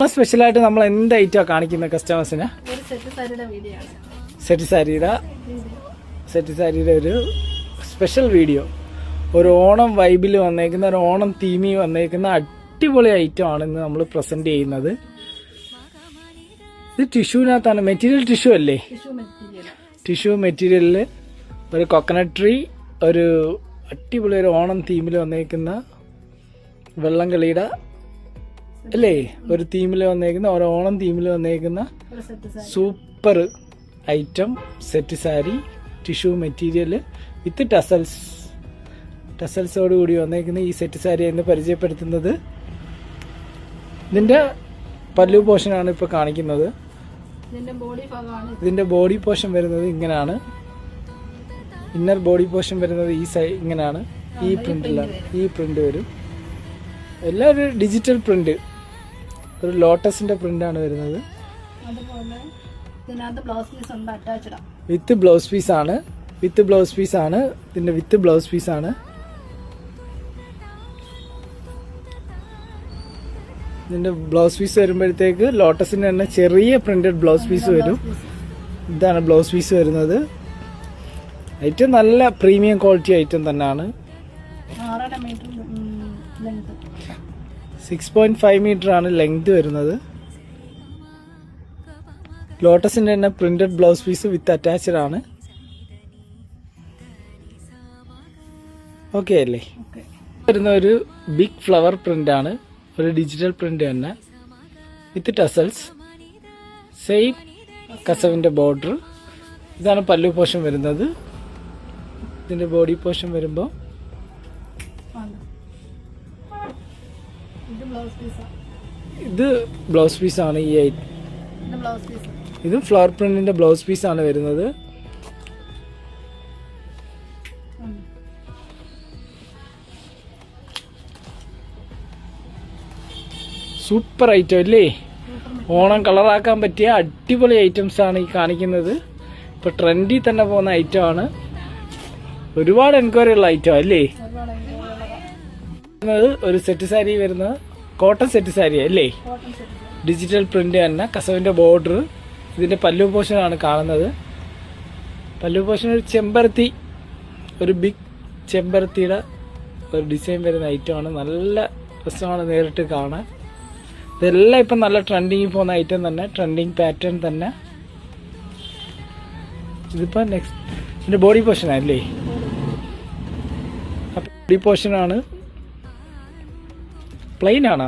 ഓണം സ്പെഷ്യലായിട്ട് നമ്മൾ എന്ത് ഐറ്റമാണ് കാണിക്കുന്ന കസ്റ്റമേഴ്സിന്? സെറ്റ് സാരിയുടെ ഒരു സ്പെഷ്യൽ വീഡിയോ. ഒരു ഓണം വൈബിൽ വന്നേക്കുന്ന, ഒരു ഓണം തീമിൽ വന്നേക്കുന്ന അടിപൊളി ഐറ്റം ആണ് ഇന്ന് നമ്മൾ പ്രസന്റ് ചെയ്യുന്നത്. ഇത് ടിഷ്യൂവിനകത്താണ്, മെറ്റീരിയൽ ടിഷ്യൂ അല്ലേ? ടിഷ്യൂ മെറ്റീരിയലിൽ ഒരു കൊക്കനട്ട് ട്രീ, ഒരു അടിപൊളി ഒരു ഓണം തീമിൽ വന്നേക്കുന്ന വെള്ളം കളിയുടെ അല്ലേ, ഒരു തീമിൽ വന്നേക്കുന്ന, ഒരു ഓണം തീമിൽ വന്നേക്കുന്ന super item set sari, tissue material with ടസൽസോട് കൂടി വന്നേക്കുന്ന ഈ സെറ്റ് സാരി എന്ന് പരിചയപ്പെടുത്തുന്നത്. ഇതിന്റെ പല്ലു പോർഷനാണ് ഇപ്പോൾ കാണിക്കുന്നത്. ഇതിന്റെ ബോഡി പോർഷൻ വരുന്നത് ഇങ്ങനെയാണ്. ഇന്നർ ബോഡി പോർഷൻ വരുന്നത് ഈ ഇങ്ങനെയാണ്. ഈ പ്രിന്റിലാണ്, ഈ പ്രിന്റ് വരും. എല്ലാം ഒരു ഡിജിറ്റൽ പ്രിന്റ്, ഒരു ലോട്ടസിന്റെ പ്രിന്റാണ് വരുന്നത്. വിത്ത് ബ്ലൗസ് പീസ് ആണ്. ഇതിന്റെ വിത്ത് ബ്ലൗസ് പീസ് ആണ്. ഇതിന്റെ ബ്ലൗസ് പീസ് വരുമ്പോഴത്തേക്ക് ലോട്ടസിന്റെ തന്നെ ചെറിയ പ്രിന്റഡ് ബ്ലൗസ് പീസ് വരും. ഇതാണ് ബ്ലൗസ് പീസ് വരുന്നത്. ഐറ്റം നല്ല പ്രീമിയം ക്വാളിറ്റി ഐറ്റം തന്നെയാണ്. 6.5 മീറ്റർ ആണ് ലെങ്ത് വരുന്നത്. ലോട്ടസിന്റെ തന്നെ printed blouse piece with attached ആണ്. ഓക്കെ അല്ലേ? വരുന്ന ഒരു ബിഗ് ഫ്ലവർ പ്രിന്റ് ആണ്, ഒരു ഡിജിറ്റൽ പ്രിന്റ് തന്നെ വിത്ത് ടസൽസ്. സെയിം കസവിന്റെ ബോർഡർ. ഇതാണ് പല്ലു പോർഷൻ വരുന്നത്. ഇതിന്റെ ബോഡി പോർഷൻ വരുമ്പോൾ ഇത് ബ്ലൗസ് പീസ് ആണ്. ഇത് ഫ്ലവർ പ്രിന്റിന്റെ ബ്ലൗസ് പീസ് ആണ് വരുന്നത്. സൂപ്പർ ഐറ്റം അല്ലേ? ഓണം കളറാക്കാൻ പറ്റിയ അടിപൊളി ഐറ്റംസ് ആണ് ഈ കാണിക്കുന്നത്. ഇപ്പൊ ട്രെൻഡിൽ തന്നെ പോകുന്ന ഐറ്റം ആണ്. ഒരുപാട് എൻക്വയറി ഉള്ള ഐറ്റം അല്ലേ? ഒരു സെറ്റ് സാരി വരുന്നത് കോട്ടൺ സെറ്റ് സാരി അല്ലേ? ഡിജിറ്റൽ പ്രിന്റ് തന്നെ, കസവിന്റെ ബോർഡർ. ഇതിന്റെ പല്ലു പോർഷൻ ആണ് കാണുന്നത്. പല്ലു പോർഷൻ ഒരു ചെമ്പരത്തി, ഒരു ബിഗ് ചെമ്പരത്തിയുടെ ഒരു ഡിസൈൻ വരുന്ന ഐറ്റമാണ്. നല്ല രസമാണ് നേരിട്ട് കാണാൻ. ഇതെല്ലാം ഇപ്പം നല്ല ട്രെൻഡിങ് പോകുന്ന ഐറ്റം തന്നെ, ട്രെൻഡിങ് പാറ്റേൺ തന്നെ. ഇതിപ്പോ നെക്സ്റ്റ് ഇതിന്റെ ബോഡി പോർഷൻ അല്ലേ? ബോഡി പോർഷൻ ആണ്. പ്ലെയിൻ ആണോ?